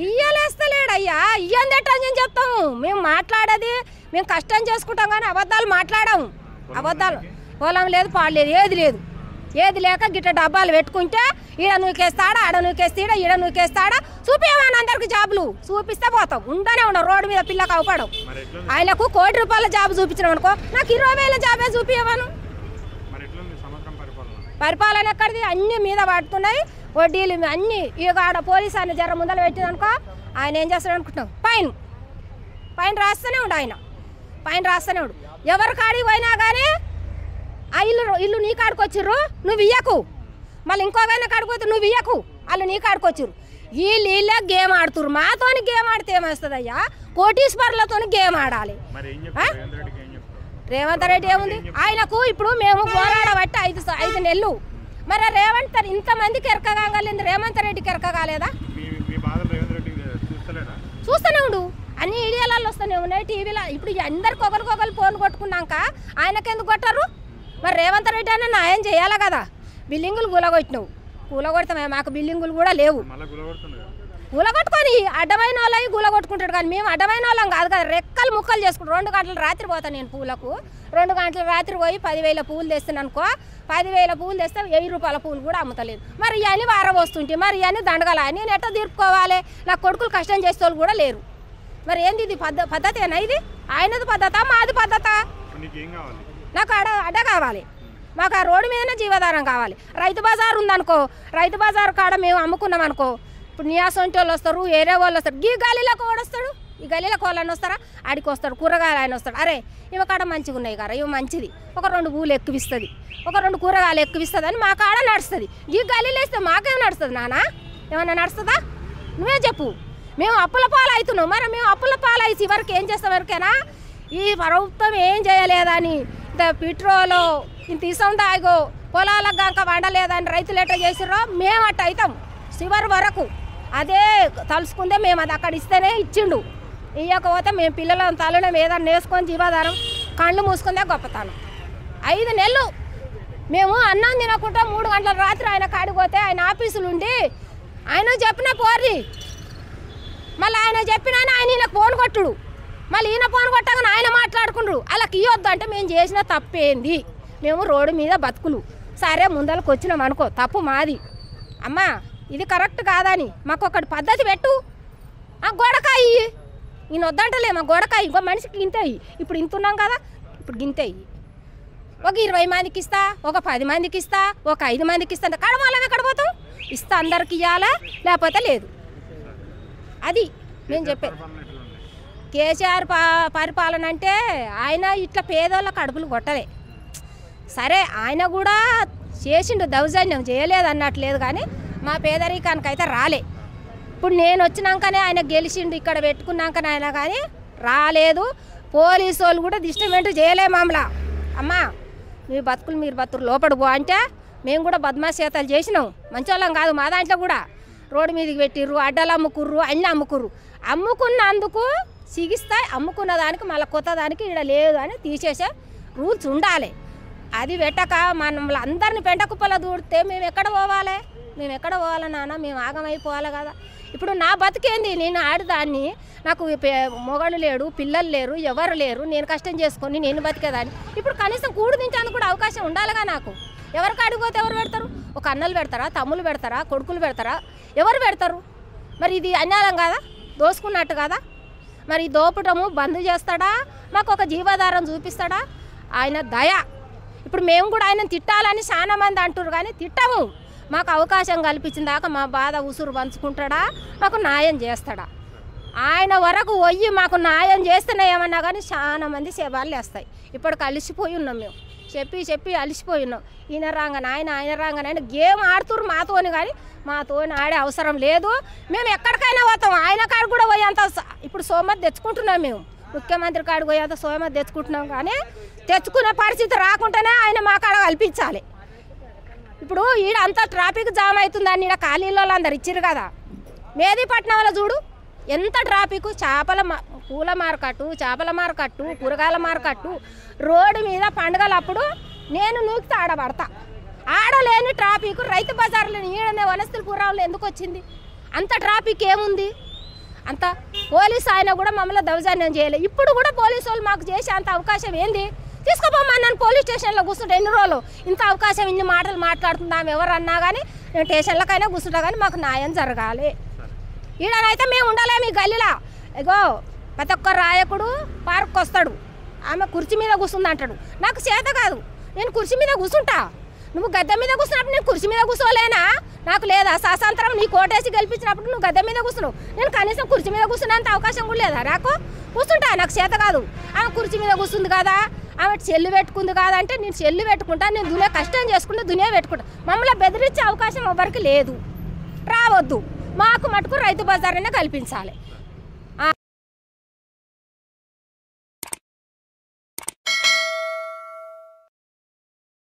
ఇయ్యలేస్తలేడు అయ్యా, ఇయ్యందేట అని చెప్తాము. మేము మాట్లాడేది మేము కష్టం చేసుకుంటాం కానీ అబద్ధాలు మాట్లాడాము. అబద్ధాలు పొలం లేదు, పాడు లేదు, ఏది లేదు. ఏది లేక గిట్ట డబ్బాలు పెట్టుకుంటే ఈడ నూకేస్తాడా, ఆడ నూకేస్తాడా, ఈడ నూకేస్తాడా, చూపించమని అందరికి జాబులు చూపిస్తే పోతాం. ఉండనే ఉండవు రోడ్డు మీద పిల్లకి అవపడం. ఆయనకు ₹1,00,00,000 జాబ్ చూపించడం అనుకో, నాకు 20,000 జాబే చూపించమను. పరిపాలన ఎక్కడిది? అన్ని మీద పడుతున్నాయి, వడ్డీలు అన్ని. ఇక ఆడ పోలీసు ఆయన జర ముందర పెట్టిందనుకో, ఆయన ఏం చేస్తాడు అనుకుంటున్నాం, పైన రాస్తూనే ఉండు. ఆయన పైన రాస్తూనే ఉండు. ఎవరి కాడికి పోయినా కానీ ఆ ఇల్లు నీ కాడికి వచ్చిర్రు, నువ్వు ఇయ్యకు. మళ్ళీ ఇంకోగైనా కాడికి పోతే నువ్వు ఇయ్యకు, వాళ్ళు నీ కాడికి వచ్చిర్రు. వీళ్ళే గేమ్ ఆడుతుర్రు. మాతోని గేమ్ ఆడితే ఏమొస్తుంది అయ్యా? కోటీశ్వర్లతో గేమ్ ఆడాలి. రేవంత్ రెడ్డి ఏముంది ఆయనకు? ఇప్పుడు మేము పోరాడబట్టి 5 నెలలు. మరి రేవంత్ ఇంతమందికి ఎరకగాలేదు, రేవంత్ రెడ్డికి ఎరకగాలేదా? చూస్తూనే ఉండు, అన్ని ఈడియాలలో వస్తూనే ఉన్నాయి, టీవీలో. ఇప్పుడు అందరికి ఒకరికొకరు ఫోన్ కొట్టుకున్నాక ఆయనకెందుకు కొట్టరు? మరి రేవంత్ రెడ్డి అన్న న్యాయం చేయాలి కదా. బిల్డింగులు కూలగొట్టినావు, కూలగొడతామే, మాకు బిల్డింగులు కూడా లేవు. కూలగొట్టుకొని అడ్డమైన వాళ్ళవి కూలగొట్టుకుంటాడు. కానీ మేము అడ్డమైన వాళ్ళం కాదు కదా, రెక్కలు ముక్కలు చేసుకుంటాం. 2 గంటల రాత్రి పోతాను నేను పూలకు. 2 గంటల రాత్రి పోయి 10,000 పూలు తెస్తాను అనుకో. 10,000 పూలు తెస్తే ₹1,000 పూలు కూడా అమ్ముతలేదు. మరి ఇవన్నీ వారబోస్తుంటే మరి ఇవన్నీ దండగల నేను ఎట్లా తీర్పుకోవాలి? నా కొడుకులు కష్టం చేసే వాళ్ళు కూడా లేరు. మరి ఏంది ఇది? పద్ధతేనా ఇది? ఆయనది పద్ధత, మాది పద్ధత? నాకు అడ్డ కావాలి, మాకు ఆ రోడ్డు మీదనే జీవధారం కావాలి. రైతు బజార్ ఉందనుకో, రైతు బజార్ కాడ మేము అమ్ముకున్నాం అనుకో, ఇప్పుడు నియాసంటి వాళ్ళు వస్తారు, ఏరే వాళ్ళు వస్తారు. ఈ గలీలకు కూడా వస్తాడు, ఈ గలీలకు వాళ్ళని వస్తారా? ఆడికి వస్తాడు, కూరగాయలు ఆయన వస్తాడు. అరే ఇవి కాడ మంచిగా ఉన్నాయి కదా, ఇవి మంచిది, ఒక 2 పూలు ఎక్కువిస్తుంది, ఒక 2 కూరగాయలు ఎక్కువిస్తుంది అని మా కాడ నడుస్తుంది. ఈ గలీలు వేస్తే మాకేం నడుస్తుంది నానా? ఏమన్నా నడుస్తుందా? నువ్వే చెప్పు. మేము అప్పుల పాలు అవుతున్నాం. మరి మేము అప్పుల పాలు అయితే వరకు ఏం చేస్తాం? వరకేనా ఈ ప్రభుత్వం ఏం చేయలేదని ఇంత పెట్రోలు ఇంత ఇసం తాగో పొలాలకు కాక వండలేదని రైతులు ఎట్లా చేసిర్రో మేము అట్ట అవుతాం చివరి వరకు. అదే తలుసుకుందే మేము అది అక్కడ ఇస్తేనే ఇచ్చిండు. ఇవ్వకపోతే మేము పిల్లలను తల్లిని ఏదన్నా వేసుకొని జీవాధారం కళ్ళు మూసుకుందే గొప్పతనం. 5 నెలలు మేము అన్నం తినకుండా 3 గంటల రాత్రి ఆయన కాడిపోతే ఆయన ఆఫీసులు ఉండి ఆయన చెప్పిన పోర్రి, మళ్ళీ ఆయన చెప్పినా ఆయన ఈయనకు ఫోన్ కొట్టుడు, మళ్ళీ ఈయన ఫోన్ కొట్టగానే ఆయన మాట్లాడుకుండ్రు. వాళ్ళకి ఇవ్వద్దు అంటే మేము చేసిన తప్పేంది? మేము రోడ్డు మీద బతుకులు సరే ముందరకు వచ్చినాం అనుకో, తప్పు మాది. అమ్మా ఇది కరెక్ట్ కాదని మాకు ఒకటి పద్ధతి పెట్టు. ఆ గోడకాయి ఈయన వద్దంటలే, మా గోడకాయి ఇంకో మనిషికి గింతేయి. ఇప్పుడు ఇంతున్నాం కదా, ఇప్పుడు గింతేయి. ఒక 20 మందికి ఇస్తా, ఒక 10 మందికి ఇస్తా, ఒక 5 మందికి ఇస్తా. కడమాలం ఎక్కడ పోతాం? ఇస్తా అందరికి ఇవ్వాలా, లేకపోతే లేదు. అది నేను చెప్పేది. కేసీఆర్ పరిపాలన అంటే ఆయన ఇట్లా పేదోళ్ళ కడుపులు కొట్టలే. సరే ఆయన కూడా చేసిండు, దౌర్జన్యం చేయలేదు అన్నట్లేదు, కానీ మా పేదరికానికి అయితే రాలే. ఇప్పుడు నేను వచ్చినాకనే ఆయన గెలిచిండు, ఇక్కడ పెట్టుకున్నాకనే ఆయన కానీ రాలేదు. పోలీసు వాళ్ళు కూడా డిస్టర్బెంట్ చేయలే మమ్మల్ని. అమ్మా మీ బతుకులు మీరు బతుకులు లోపడి పో అంటే మేము కూడా బద్మాషేతలు చేసినాం, మంచోళ్ళం కాదు. మా దాంట్లో కూడా రోడ్డు మీదకి పెట్టిర్రు, అడ్డలు అమ్ముకుర్రు, అన్నీ అమ్ముకుర్రు. అమ్ముకున్నందుకు సిగిస్తాయి, అమ్ముకున్న దానికి మళ్ళీ కొత్త దానికి ఇక్కడ లేదు అని తీసేసే రూల్స్ ఉండాలి. అది పెట్టక మమ్మల్ని అందరిని పెంట కుప్పలో దూడితే మేము ఎక్కడ పోవాలి? మేము ఎక్కడ పోవాలి నాన్న? మేము ఆగమైపోవాలి కదా. ఇప్పుడు నా బతికేంది? నేను ఆడదాన్ని, నాకు మొగడు లేడు, పిల్లలు లేరు, ఎవరు లేరు, నేను కష్టం చేసుకొని నేను బతికేదాన్ని. ఇప్పుడు కనీసం కూడు దించేందుకు కూడా అవకాశం ఉండాలిగా నాకు. ఎవరికి అడిగిపోతే ఎవరు పెడతారు? ఒక అన్నలు పెడతారా, తమ్ముళ్ళు పెడతారా, కొడుకులు పెడతారా? ఎవరు పెడతారు? మరి ఇది అన్యాయం కాదా? దోసుకున్నట్టు కదా. మరి దోపటము బంద్ చేస్తాడా? మాకు ఒక జీవాధారం చూపిస్తాడా? ఆయన దయ. ఇప్పుడు మేము కూడా ఆయన తిట్టాలని చాలా మంది అంటారు, కానీ తిట్టము. మాకు అవకాశం కల్పించిన దాకా మా బాధ ఉసురు పంచుకుంటాడా? మాకు న్యాయం చేస్తాడా? ఆయన వరకు పోయి మాకు న్యాయం చేస్తేనే ఏమన్నా కానీ చాలా మంది సేవలు వేస్తాయి. ఇప్పటికి అలిసిపోయి ఉన్నాం, మేము చెప్పి అలిసిపోయి ఉన్నాం. ఈయన రాగానే ఆయన రాగానే ఆయన గేమ్ ఆడుతురు మాతోని, కానీ మాతోని ఆడే అవసరం లేదు. మేము ఎక్కడికైనా పోతాం, ఆయన కాడ కూడా పోయేంత ఇప్పుడు సోమతి తెచ్చుకుంటున్నాం. మేము ముఖ్యమంత్రి కాడికి పోయేంత సోమతి తెచ్చుకుంటున్నాం, కానీ తెచ్చుకునే పరిస్థితి రాకుండానే ఆయన మా కాడ కల్పించాలి. ఇప్పుడు ఈడ అంతా ట్రాఫిక్ జామ్ అవుతుందని ఈడ ఖాళీలో అందరు ఇచ్చిర్రు కదా. మేదీపట్నంలో చూడు ఎంత ట్రాఫిక్. పూల మార్కెట్టు, చేపల మార్కెట్టు, కూరగాయల మార్కెట్టు, రోడ్డు మీద పండుగలప్పుడు నేను నూకితే ఆడబడతా. ఆడలేని ట్రాఫిక్ రైతు బజార్లో ఈడనే వనస్తుల కూరలు ఎందుకు వచ్చింది? అంత ట్రాఫిక్ ఏముంది? అంత పోలీసు ఆయన కూడా మమ్మల్ని దౌర్జన్యం చేయలేదు. ఇప్పుడు కూడా పోలీసు వాళ్ళు మాకు చేసే అంత అవకాశం ఏంది? తీసుకుపోమని నన్ను పోలీస్ స్టేషన్లో కూర్చుంటే ఎన్ని రోజులు ఇంత అవకాశం ఇన్ని మాటలు మాట్లాడుతున్నాం ఎవరన్నా కానీ నేను స్టేషన్లకైనా కూర్చుంటా కానీ మాకు న్యాయం జరగాలి. ఈడనైతే మేము ఉండలేము ఈ గల్లీలో. ఇగో ప్రతి ఒక్క రాయకుడు పార్క్ వస్తాడు, ఆమె కుర్చీ మీద కూర్చుంది అంటాడు. నాకు చేత కాదు, నేను కుర్చీ మీద కూర్చుంటా. నువ్వు గద్దె మీద కూర్చున్నప్పుడు నేను కుర్చీ మీద కూర్చోలేనా? నాకు లేదా స్వాతంత్రం? నీ కోటేసి గెలిపించినప్పుడు నువ్వు గద్దె మీద కూర్చున్నావు, నేను కనీసం కుర్చీ మీద కూర్చున్నంత అవకాశం కూడా లేదా నాకు? కూర్చుంటా, నాకు చేత కాదు. ఆమె కుర్చీ మీద కూర్చుంది కదా, ఆమె చెల్లు పెట్టుకుంది కదా అంటే నేను చెల్లు పెట్టుకుంటా, నేను దునియా కష్టం చేసుకుంటే దునియా పెట్టుకుంటా. మమ్మల్ని బెదిరించే అవకాశం ఎవరికి లేదు. రావద్దు, మాకు మటుకు రైతు బజార్ అయినా కల్పించాలి.